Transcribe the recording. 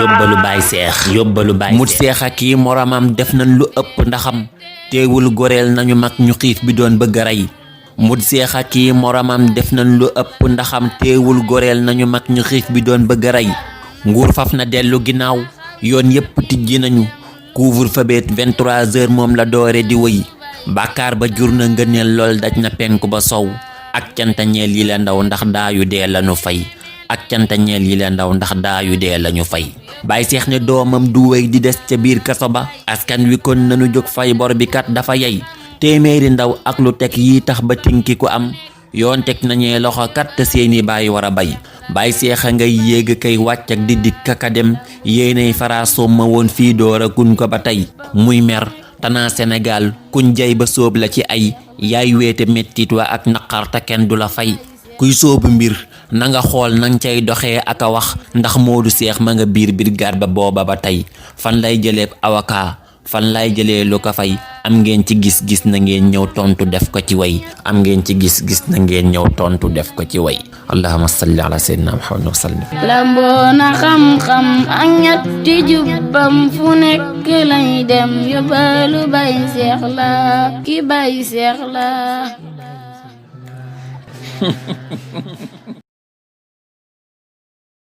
yóbbalu baay seex mut seex ak yi moromam def nañ lu ëpp ndaxam teewul goreel nañu mag ñu xiif bi doon bëgg a rey mut seex ak yi moromam def nañ lu ëpp ndaxam teewul goreel nañu mag ñu xiif bi doon bëgg a rey nguur faf na dellu ginnaaw yoon yépp tijji nañu couvre-feu beet 23h moom la doore di wëy bàkkaar ba jur na ngëneel lool daj na penku ba sow ak cantañeel yi la ndaw ndax daayu dee lañu fay ak cantañeel yi la ndaw ndax daayu dee lañu fay Baay Seex ne doomam du wéy di des ca biir kaso ba askan wi kon nanu jóg fay bor bi kat dafa yey téeméeri ndaw ak lu teg yi tax ba tinki ku am yoon teg nañee loxo kat te seeni baay war a bay Baay Seex a ngay yéeg kay wàcc ak di dikk ka dem yéenay faraasoom ma woon fii door a kun ko ba tey muy mer tanaa Sénégal kuñ jay ba sóob la ci ay yaay weete mettit wa ak naqar te kenn du la fay kuy sóobu mbir na nga xool nang cay doxee ak a wax ndax Modou Seex ma nga biir brigade ba booba ba tey fan lay jëlee avocat fan lay jëlee lu ko fay am ngeen ci gis-gis na ngeen ñëw tontu def ko ci way am ngeen ci gis-gis na ngeen ñëw tontu def ko ci way allahumma salli ala sayyidina muhammad wa sallim lamboona xam-xam ak ñetti jubbam fu nekk lay dem yóbbalu Baay Seex la ki Baay Seex la